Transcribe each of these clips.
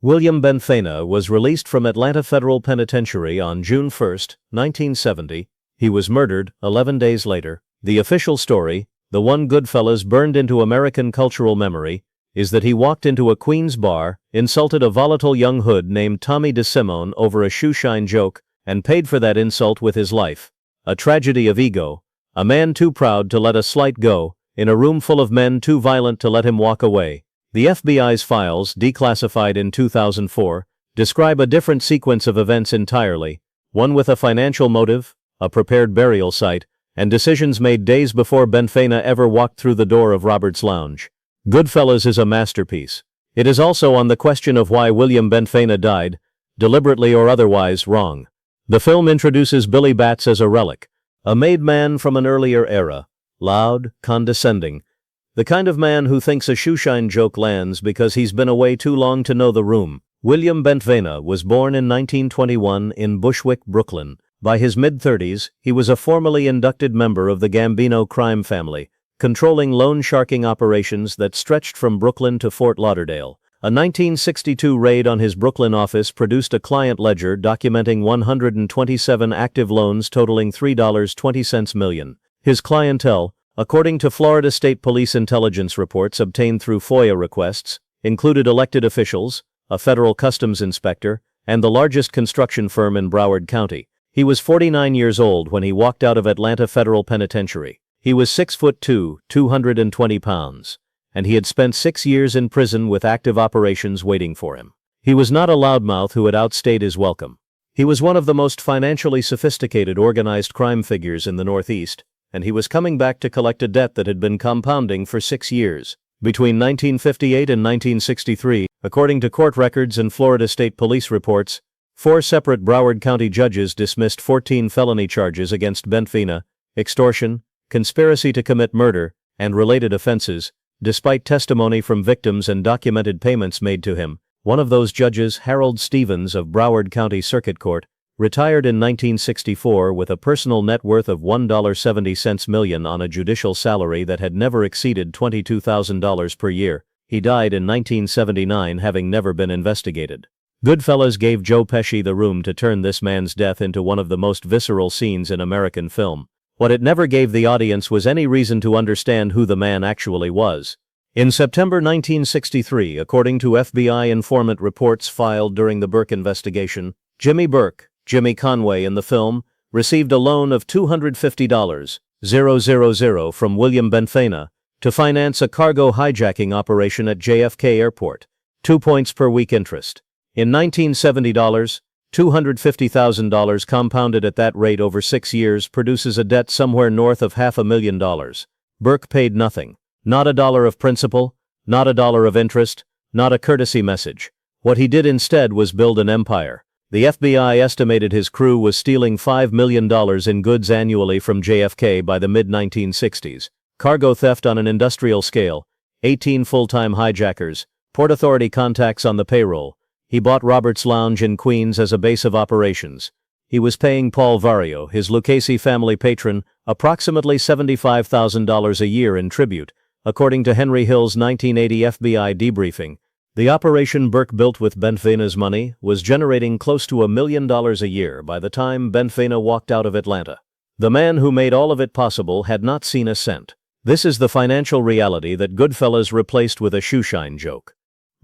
William Bentvena was released from Atlanta Federal Penitentiary on June 1, 1970. He was murdered 11 days later. The official story, the one Goodfellas burned into American cultural memory, is that he walked into a Queens bar, insulted a volatile young hood named Tommy DeSimone over a shoeshine joke, and paid for that insult with his life. A tragedy of ego. A man too proud to let a slight go, in a room full of men too violent to let him walk away. The FBI's files, declassified in 2004, describe a different sequence of events entirely, one with a financial motive, a prepared burial site, and decisions made days before Bentvena ever walked through the door of Robert's Lounge. Goodfellas is a masterpiece. It is also on the question of why William Bentvena died, deliberately or otherwise, wrong. The film introduces Billy Batts as a relic, a made man from an earlier era, loud, condescending, the kind of man who thinks a shoeshine joke lands because he's been away too long to know the room. William Bentvena was born in 1921 in Bushwick, Brooklyn. By his mid-30s, he was a formally inducted member of the Gambino crime family, controlling loan sharking operations that stretched from Brooklyn to Fort Lauderdale. A 1962 raid on his Brooklyn office produced a client ledger documenting 127 active loans totaling $3.20 million. His clientele, according to Florida State Police intelligence reports obtained through FOIA requests, included elected officials, a federal customs inspector, and the largest construction firm in Broward County. He was 49 years old when he walked out of Atlanta Federal Penitentiary. He was 6'2", 220 pounds, and he had spent 6 years in prison with active operations waiting for him. He was not a loudmouth who had outstayed his welcome. He was one of the most financially sophisticated organized crime figures in the Northeast, and he was coming back to collect a debt that had been compounding for 6 years. Between 1958 and 1963, according to court records and Florida State Police reports, 4 separate Broward County judges dismissed 14 felony charges against Bentvena, extortion, conspiracy to commit murder, and related offenses, despite testimony from victims and documented payments made to him. One of those judges, Harold Stevens of Broward County Circuit Court, retired in 1964 with a personal net worth of $1.70 million on a judicial salary that had never exceeded $22,000 per year. He died in 1979, having never been investigated. Goodfellas gave Joe Pesci the room to turn this man's death into one of the most visceral scenes in American film. What it never gave the audience was any reason to understand who the man actually was. In September 1963, according to FBI informant reports filed during the Burke investigation, Jimmy Burke, Jimmy Conway in the film, received a loan of $250,000 from William Bentvena to finance a cargo hijacking operation at JFK Airport, 2 points per week interest. In 1970 dollars, $250,000 compounded at that rate over 6 years produces a debt somewhere north of $500,000. Burke paid nothing. Not a dollar of principal, not a dollar of interest, not a courtesy message. What he did instead was build an empire. The FBI estimated his crew was stealing $5 million in goods annually from JFK by the mid-1960s. Cargo theft on an industrial scale, 18 full-time hijackers, Port Authority contacts on the payroll. He bought Robert's Lounge in Queens as a base of operations. He was paying Paul Vario, his Lucchese family patron, approximately $75,000 a year in tribute, according to Henry Hill's 1980 FBI debriefing. The operation Burke built with Bentvena's money was generating close to $1 million a year by the time Bentvena walked out of Atlanta. The man who made all of it possible had not seen a cent. This is the financial reality that Goodfellas replaced with a shoeshine joke.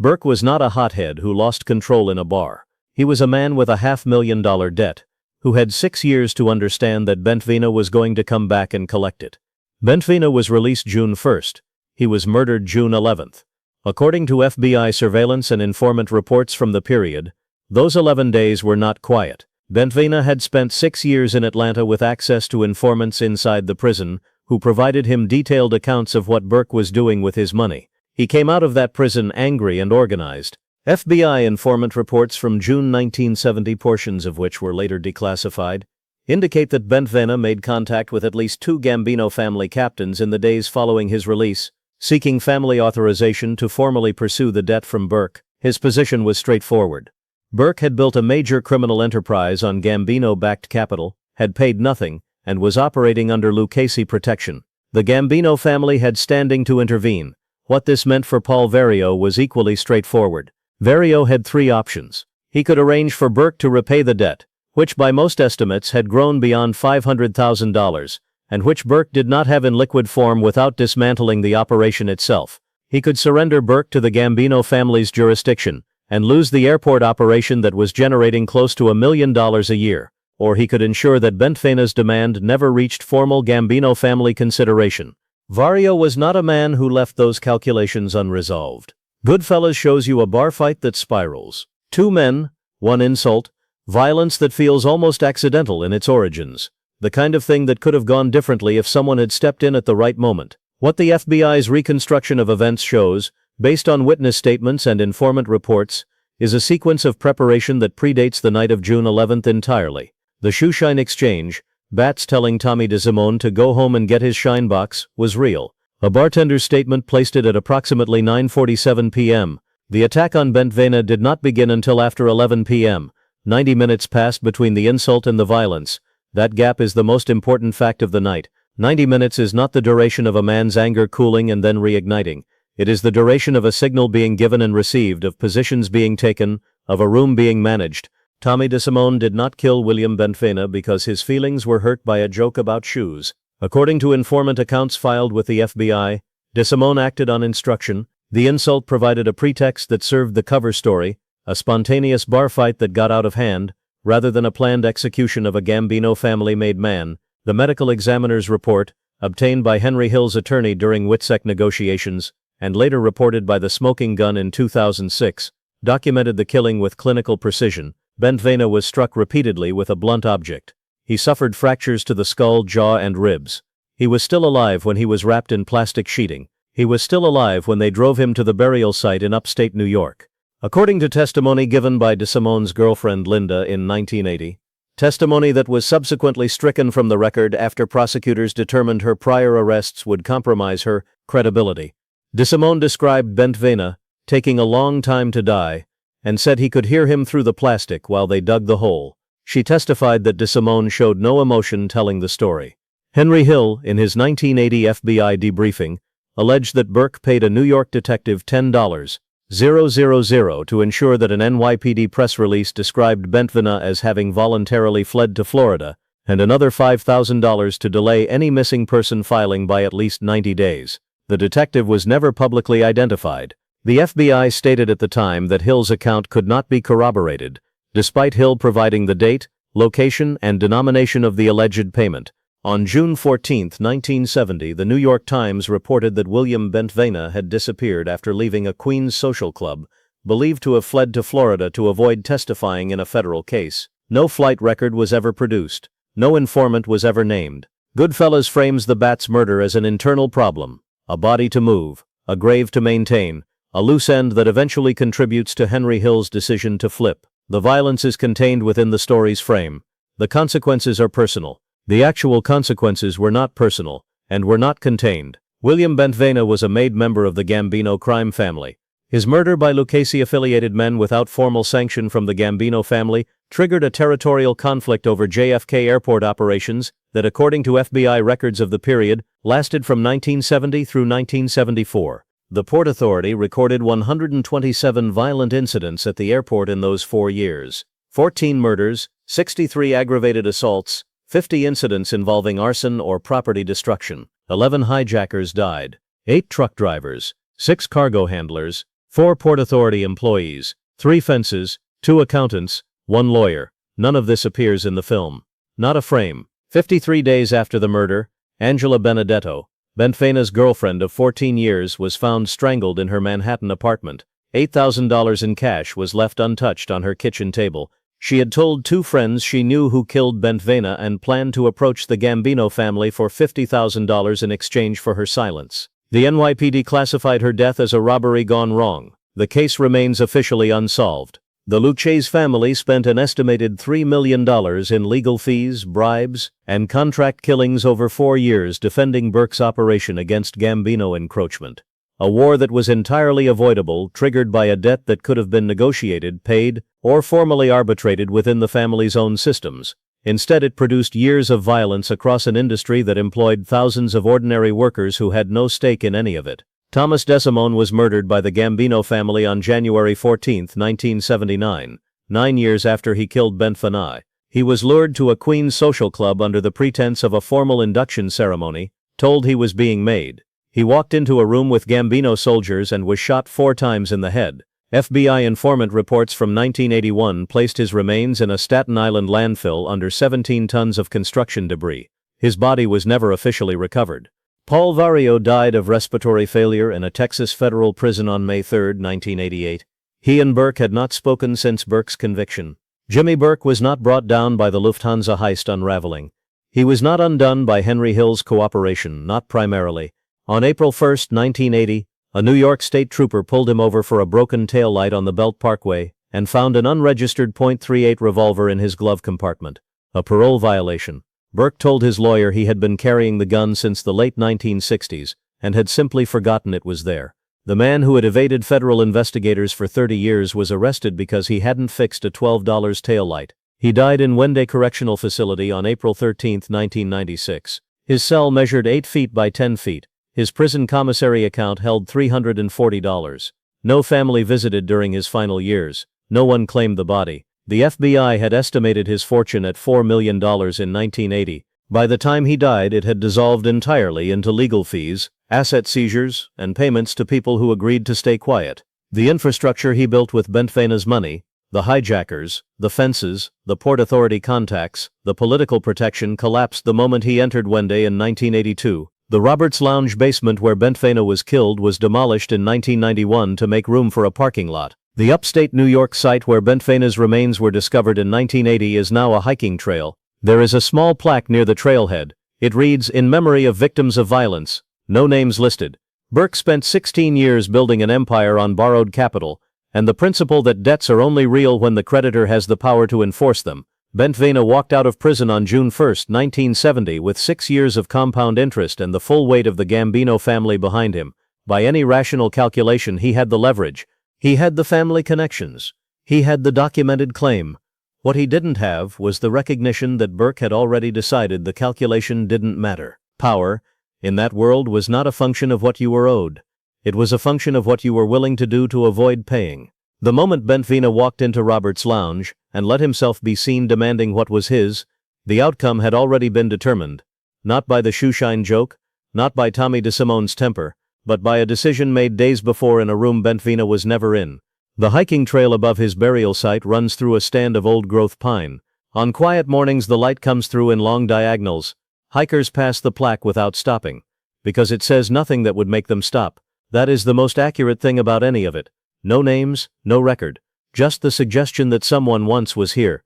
Burke was not a hothead who lost control in a bar. He was a man with a $500,000 debt, who had 6 years to understand that Bentvena was going to come back and collect it. Bentvena was released June 1st. He was murdered June 11th. According to FBI surveillance and informant reports from the period, those 11 days were not quiet. Bentvena had spent 6 years in Atlanta with access to informants inside the prison who provided him detailed accounts of what Burke was doing with his money. He came out of that prison angry and organized. FBI informant reports from June 1970, portions of which were later declassified, indicate that Bentvena made contact with at least 2 Gambino family captains in the days following his release, seeking family authorization to formally pursue the debt from Burke. His position was straightforward. Burke had built a major criminal enterprise on Gambino-backed capital, had paid nothing, and was operating under Lucchese protection. The Gambino family had standing to intervene. What this meant for Paul Vario was equally straightforward. Vario had three options. He could arrange for Burke to repay the debt, which by most estimates had grown beyond $500,000, and which Burke did not have in liquid form without dismantling the operation itself. He could surrender Burke to the Gambino family's jurisdiction and lose the airport operation that was generating close to $1 million a year, or he could ensure that Bentvena's demand never reached formal Gambino family consideration. Vario was not a man who left those calculations unresolved. Goodfellas shows you a bar fight that spirals. Two men, one insult, violence that feels almost accidental in its origins. The kind of thing that could have gone differently if someone had stepped in at the right moment. What the FBI's reconstruction of events shows, based on witness statements and informant reports, is a sequence of preparation that predates the night of June 11th entirely. The Shoeshine exchange, Bats telling Tommy DeSimone to go home and get his shine box, was real. A bartender's statement placed it at approximately 9:47 p.m. The attack on Bentvena did not begin until after 11 p.m. 90 minutes passed between the insult and the violence. That gap is the most important fact of the night. 90 minutes is not the duration of a man's anger cooling and then reigniting. It is the duration of a signal being given and received, of positions being taken, of a room being managed. Tommy DeSimone did not kill William Bentvena because his feelings were hurt by a joke about shoes. According to informant accounts filed with the FBI, DeSimone acted on instruction. The insult provided a pretext that served the cover story, a spontaneous bar fight that got out of hand, rather than a planned execution of a Gambino family-made man. The medical examiner's report, obtained by Henry Hill's attorney during WITSEC negotiations, and later reported by the Smoking Gun in 2006, documented the killing with clinical precision. Bentvena was struck repeatedly with a blunt object. He suffered fractures to the skull, jaw, and ribs. He was still alive when he was wrapped in plastic sheeting. He was still alive when they drove him to the burial site in upstate New York. According to testimony given by DeSimone's girlfriend Linda in 1980, testimony that was subsequently stricken from the record after prosecutors determined her prior arrests would compromise her credibility, DeSimone described Bentvena taking a long time to die, and said he could hear him through the plastic while they dug the hole. She testified that DeSimone showed no emotion telling the story. Henry Hill, in his 1980 FBI debriefing, alleged that Burke paid a New York detective $10,000 to ensure that an NYPD press release described Bentvena as having voluntarily fled to Florida, and another $5,000 to delay any missing person filing by at least 90 days. The detective was never publicly identified. The FBI stated at the time that Hill's account could not be corroborated, despite Hill providing the date, location, and denomination of the alleged payment. On June 14, 1970, the New York Times reported that William Bentvena had disappeared after leaving a Queens social club, believed to have fled to Florida to avoid testifying in a federal case. No flight record was ever produced. No informant was ever named. Goodfellas frames the Bats murder as an internal problem, a body to move, a grave to maintain, a loose end that eventually contributes to Henry Hill's decision to flip. The violence is contained within the story's frame. The consequences are personal. The actual consequences were not personal, and were not contained. William Bentvena was a made member of the Gambino crime family. His murder by Lucchese-affiliated men without formal sanction from the Gambino family triggered a territorial conflict over JFK airport operations that, according to FBI records of the period, lasted from 1970 through 1974. The Port Authority recorded 127 violent incidents at the airport in those 4 years. 14 murders, 63 aggravated assaults, 50 incidents involving arson or property destruction. 11 hijackers died. 8 truck drivers, 6 cargo handlers, 4 Port Authority employees, 3 fences, 2 accountants, 1 lawyer. None of this appears in the film. Not a frame. 53 days after the murder, Angela Benedetto, Bentvena's girlfriend of 14 years, was found strangled in her Manhattan apartment. $8,000 in cash was left untouched on her kitchen table. She had told 2 friends she knew who killed Bentvena and planned to approach the Gambino family for $50,000 in exchange for her silence. The NYPD classified her death as a robbery gone wrong. The case remains officially unsolved. The Lucchese family spent an estimated $3 million in legal fees, bribes, and contract killings over 4 years defending Burke's operation against Gambino encroachment. A war that was entirely avoidable, triggered by a debt that could have been negotiated, paid, or formally arbitrated within the family's own systems. Instead, it produced years of violence across an industry that employed thousands of ordinary workers who had no stake in any of it. Thomas DeSimone was murdered by the Gambino family on January 14, 1979, 9 years after he killed Bentvena. He was lured to a Queens social club under the pretense of a formal induction ceremony, told he was being made. He walked into a room with Gambino soldiers and was shot 4 times in the head. FBI informant reports from 1981 placed his remains in a Staten Island landfill under 17 tons of construction debris. His body was never officially recovered. Paul Vario died of respiratory failure in a Texas federal prison on May 3, 1988. He and Burke had not spoken since Burke's conviction. Jimmy Burke was not brought down by the Lufthansa heist unraveling. He was not undone by Henry Hill's cooperation, not primarily. On April 1, 1980, a New York State trooper pulled him over for a broken taillight on the Belt Parkway and found an unregistered .38 revolver in his glove compartment. A parole violation. Burke told his lawyer he had been carrying the gun since the late 1960s and had simply forgotten it was there. The man who had evaded federal investigators for 30 years was arrested because he hadn't fixed a $12 taillight. He died in Wende Correctional Facility on April 13, 1996. His cell measured 8 feet by 10 feet. His prison commissary account held $340. No family visited during his final years. No one claimed the body. The FBI had estimated his fortune at $4 million in 1980. By the time he died, it had dissolved entirely into legal fees, asset seizures, and payments to people who agreed to stay quiet. The infrastructure he built with Bentvena's money, the hijackers, the fences, the Port Authority contacts, the political protection collapsed the moment he entered Wende in 1982. The Roberts Lounge basement where Bentvena was killed was demolished in 1991 to make room for a parking lot. The upstate New York site where Bentvena's remains were discovered in 1980 is now a hiking trail. There is a small plaque near the trailhead. It reads, "In memory of victims of violence." No names listed. Burke spent 16 years building an empire on borrowed capital, and the principle that debts are only real when the creditor has the power to enforce them. Bentvena walked out of prison on June 1, 1970 with 6 years of compound interest and the full weight of the Gambino family behind him. By any rational calculation, he had the leverage. He had the family connections. He had the documented claim. What he didn't have was the recognition that Burke had already decided the calculation didn't matter. Power, in that world, was not a function of what you were owed. It was a function of what you were willing to do to avoid paying. The moment Bentvena walked into Roberts' lounge and let himself be seen demanding what was his, the outcome had already been determined. Not by the Shoeshine joke, not by Tommy DeSimone's temper, but by a decision made days before in a room Bentvena was never in. The hiking trail above his burial site runs through a stand of old-growth pine. On quiet mornings the light comes through in long diagonals. Hikers pass the plaque without stopping, because it says nothing that would make them stop. That is the most accurate thing about any of it. No names, no record. Just the suggestion that someone once was here.